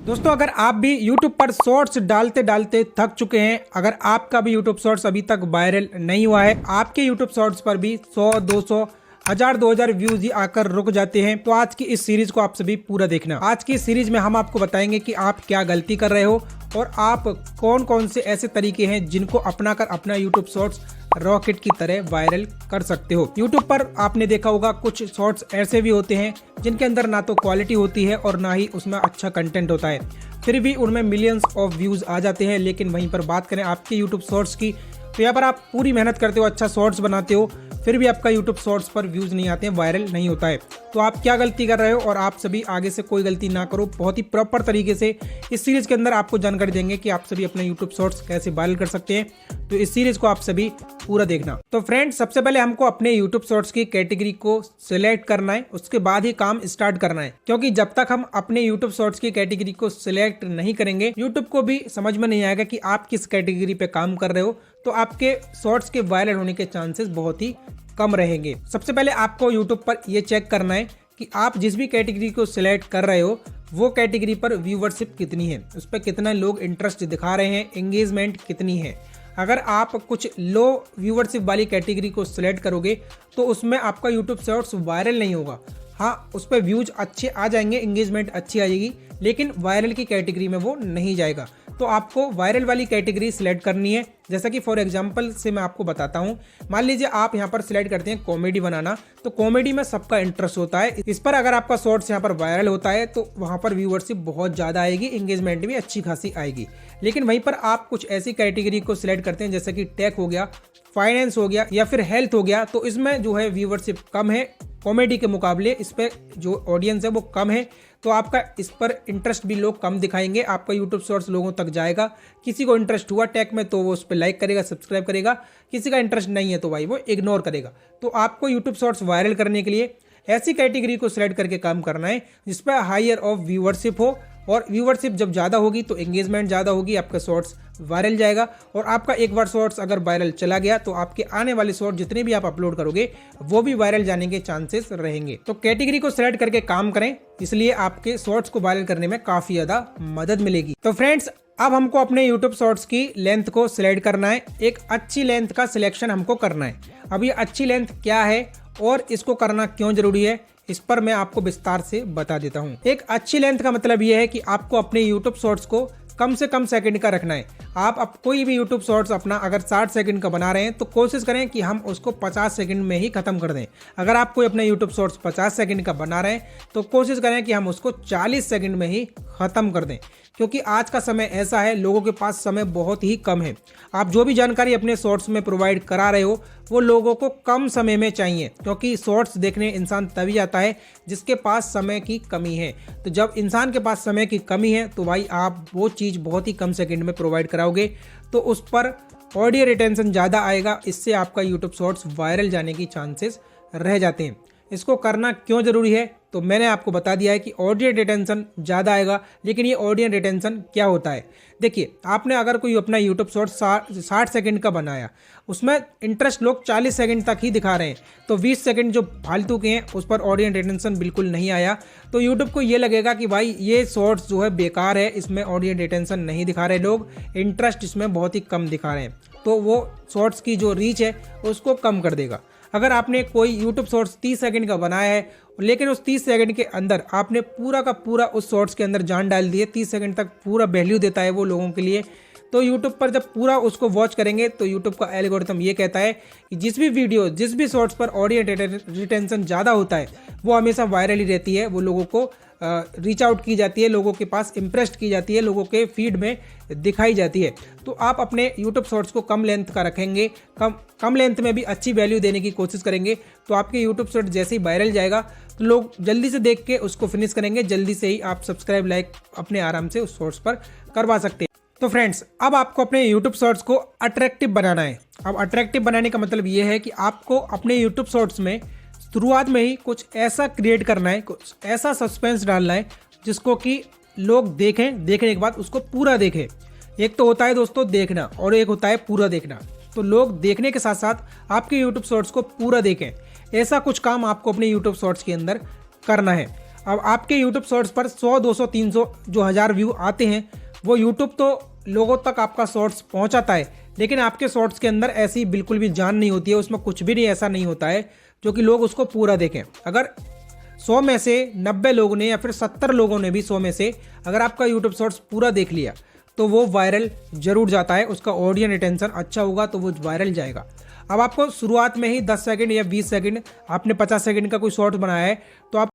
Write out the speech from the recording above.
दोस्तों अगर आप भी YouTube पर शॉर्ट्स डालते डालते थक चुके हैं, अगर आपका भी YouTube शॉर्ट्स अभी तक वायरल नहीं हुआ है, आपके YouTube शॉर्ट्स पर भी 100, 200, 1000, 2000 व्यूज ही आकर रुक जाते हैं, तो आज की इस सीरीज को आप सभी पूरा देखना। आज की इस सीरीज में हम आपको बताएंगे कि आप क्या गलती कर रहे हो और आप कौन कौन से ऐसे तरीके हैं जिनको अपनाकर अपना YouTube शॉर्ट्स रॉकेट की तरह वायरल कर सकते हो। YouTube पर आपने देखा होगा कुछ शॉर्ट्स ऐसे भी होते हैं जिनके अंदर ना तो क्वालिटी होती है और ना ही उसमें अच्छा कंटेंट होता है, फिर भी उनमें मिलियंस ऑफ व्यूज आ जाते हैं। लेकिन वहीं पर बात करें आपके YouTube शॉर्ट्स की, तो यहाँ पर आप पूरी मेहनत करते हो, अच्छा शॉर्ट्स बनाते हो, फिर भी आपका YouTube शॉर्ट्स पर व्यूज नहीं आते हैं, वायरल नहीं होता है। तो आप क्या गलती कर रहे हो और आप सभी आगे से कोई गलती ना करो। बहुत ही प्रॉपर तरीके से इस सीरीज के अंदर आपको जानकारी देंगे कि आप सभी अपने YouTube शॉर्ट्स कैसे वायरल कर सकते हैं। तो इस सीरीज को आप सभी पूरा देखना। तो फ्रेंड्स, सबसे पहले हमको अपने YouTube शॉर्ट्स की कैटेगरी को सिलेक्ट करना है, उसके बाद ही काम स्टार्ट करना है, क्योंकि जब तक हम अपने YouTube शॉर्ट्स की कैटेगरी को सिलेक्ट नहीं करेंगे, YouTube को भी समझ में नहीं आएगा कि आप किस कैटेगरी पे काम कर रहे हो, तो आपके शॉर्ट्स के वायरल होने के चांसेस बहुत ही कम रहेंगे। सबसे पहले आपको YouTube पर यह चेक करना है कि आप जिस भी कैटेगरी को सिलेक्ट कर रहे हो वो कैटेगरी पर व्यूवरशिप कितनी है, उस पर कितना लोग इंटरेस्ट दिखा रहे हैं, एंगेजमेंट कितनी है। अगर आप कुछ लो व्यूवरशिप वाली कैटेगरी को सिलेक्ट करोगे तो उसमें आपका YouTube शॉर्ट्स वायरल नहीं होगा। हाँ, उस पर व्यूज अच्छे आ जाएंगे, एंगेजमेंट अच्छी आ जाएगी, लेकिन वायरल की कैटेगरी में वो नहीं जाएगा। तो आपको वायरल वाली कैटेगरी सिलेक्ट करनी है। जैसा कि फॉर एग्जांपल से मैं आपको बताता हूं, मान लीजिए आप यहां पर सिलेक्ट करते हैं कॉमेडी बनाना, तो कॉमेडी में सबका इंटरेस्ट होता है। इस पर अगर आपका शॉर्ट्स यहां पर वायरल होता है तो वहां पर व्यूअरशिप बहुत ज़्यादा आएगी, एंगेजमेंट भी अच्छी खासी आएगी। लेकिन वहीं पर आप कुछ ऐसी कैटेगरी को सिलेक्ट करते हैं जैसे कि टेक हो गया, फाइनेंस हो गया या फिर हेल्थ हो गया, तो इसमें जो है व्यूअरशिप कम है कॉमेडी के मुकाबले, इस पे जो ऑडियंस है वो कम है, तो आपका इस पर इंटरेस्ट भी लोग कम दिखाएंगे, आपका YouTube शॉर्ट्स लोगों तक जाएगा। किसी को इंटरेस्ट हुआ टेक में तो वो उस पर लाइक करेगा, सब्सक्राइब करेगा, किसी का इंटरेस्ट नहीं है तो भाई वो इग्नोर करेगा। तो आपको YouTube शॉर्ट्स वायरल करने के लिए ऐसी कैटेगरी को सिलेक्ट करके काम करना है जिस पर हायर ऑफ व्यूअरशिप हो, और व्यूअरशिप जब ज़्यादा होगी तो एंगेजमेंट ज़्यादा होगी, आपका शॉर्ट्स वायरल जाएगा। और आपका एक बार शॉर्ट्स अगर वायरल चला गया तो आपके आने वाले शॉर्ट जितने भी आप अपलोड करोगे वो भी वायरल जाने के चांसेस रहेंगे। तो कैटेगरी को सिलेक्ट करके काम करें, इसलिए आपके शॉर्ट्स को वायरल करने में काफ़ी ज़्यादा मदद मिलेगी। तो फ्रेंड्स, अब हमको अपने YouTube शॉर्ट्स की लेंथ को सिलेक्ट करना है। एक अच्छी लेंथ का सिलेक्शन हमको करना है। अब ये अच्छी लेंथ क्या है और इसको करना क्यों जरूरी है, इस पर मैं आपको विस्तार से बता देता हूं। एक अच्छी लेंथ का मतलब यह है कि आपको अपने YouTube शॉर्ट्स को कम से कम सेकंड का रखना है। आप अब कोई भी YouTube शॉर्ट्स अपना अगर 60 सेकंड का बना रहे हैं तो कोशिश करें कि हम उसको 50 सेकंड में ही खत्म कर दें। अगर आप कोई अपना YouTube शॉर्ट्स 50 सेकंड का बना रहे हैं तो कोशिश करें कि हम उसको 40 सेकंड में ही खत्म कर दें, क्योंकि आज का समय ऐसा है, लोगों के पास समय बहुत ही कम है। आप जो भी जानकारी अपने शॉर्ट्स में प्रोवाइड करा रहे हो वो लोगों को कम समय में चाहिए, क्योंकि शॉर्ट्स देखने इंसान तभी आता है जिसके पास समय की कमी है। तो जब इंसान के पास समय की कमी है तो भाई आप वो चीज़ बहुत ही कम सेकंड में प्रोवाइड कराओगे तो उस पर ऑडियो रिटेंशन ज़्यादा आएगा, इससे आपका यूट्यूब शॉर्ट्स वायरल जाने की चांसेस रह जाते हैं। इसको करना क्यों ज़रूरी है तो मैंने आपको बता दिया है कि ऑडियो रिटेंशन ज़्यादा आएगा। लेकिन ये ऑडियो रिटेंशन क्या होता है, देखिए, आपने अगर कोई अपना यूट्यूब शॉर्ट 60 सेकंड का बनाया, उसमें इंटरेस्ट लोग 40 सेकंड तक ही दिखा रहे हैं, तो 20 सेकंड जो फालतू के हैं उस पर ऑडियो रिटेंशन बिल्कुल नहीं आया, तो यूट्यूब को ये लगेगा कि भाई ये शॉर्ट्स जो है बेकार है, इसमें ऑडियो रिटेंशन नहीं दिखा रहे लोग, इंटरेस्ट इसमें बहुत ही कम दिखा रहे हैं, तो वो शॉर्ट्स की जो रीच है उसको कम कर देगा। अगर आपने कोई YouTube शॉर्ट्स 30 सेकंड का बनाया है लेकिन उस 30 सेकंड के अंदर आपने पूरा का पूरा उस शॉर्ट्स के अंदर जान डाल दी है, 30 सेकंड तक पूरा वैल्यू देता है वो लोगों के लिए, तो YouTube पर जब पूरा उसको वॉच करेंगे तो YouTube का एल्गोरिथम ये कहता है कि जिस भी वीडियो, जिस भी शॉर्ट्स पर ऑडियो रिटेंशन ज़्यादा होता है वो हमेशा वायरल ही रहती है, वो लोगों को रीच आउट की जाती है, लोगों के पास इम्प्रेस्ड की जाती है, लोगों के फीड में दिखाई जाती है। तो आप अपने YouTube शॉर्ट्स को कम लेंथ का रखेंगे, कम लेंथ में भी अच्छी वैल्यू देने की कोशिश करेंगे, तो आपके YouTube शॉर्ट जैसे ही वायरल जाएगा तो लोग जल्दी से देख के उसको फिनिश करेंगे, जल्दी से ही आप सब्सक्राइब लाइक अपने आराम से उस शॉर्ट्स पर करवा सकते हैं। तो फ्रेंड्स, अब आपको अपने YouTube शॉर्ट्स को अट्रैक्टिव बनाना है। अब अट्रैक्टिव बनाने का मतलब ये है कि आपको अपने YouTube शॉर्ट्स में शुरुआत में ही कुछ ऐसा क्रिएट करना है, कुछ ऐसा सस्पेंस डालना है जिसको कि लोग देखें, देखने के बाद उसको पूरा देखें। एक तो होता है दोस्तों देखना और एक होता है पूरा देखना, तो लोग देखने के साथ साथ आपके YouTube शॉर्ट्स को पूरा देखें, ऐसा कुछ काम आपको अपने YouTube शॉर्ट्स के अंदर करना है। अब आपके यूट्यूब शॉर्ट्स पर 100, 200, 300 जो 1000 व्यू आते हैं, वो यूट्यूब तो लोगों तक आपका शॉर्ट्स पहुंचाता है, लेकिन आपके शॉर्ट्स के अंदर ऐसी बिल्कुल भी जान नहीं होती है, उसमें कुछ भी नहीं ऐसा नहीं होता है जो कि लोग उसको पूरा देखें। अगर 100 में से 90 लोगों ने या फिर 70 लोगों ने भी 100 में से अगर आपका यूट्यूब शॉर्ट्स पूरा देख लिया तो वो वायरल जरूर जाता है, उसका ऑडियंस रिटेंशन अच्छा होगा तो वो वायरल जाएगा। अब आपको शुरुआत में ही 10 सेकंड या 20 सेकंड, आपने 50 सेकंड का कोई शॉर्ट बनाया है तो आप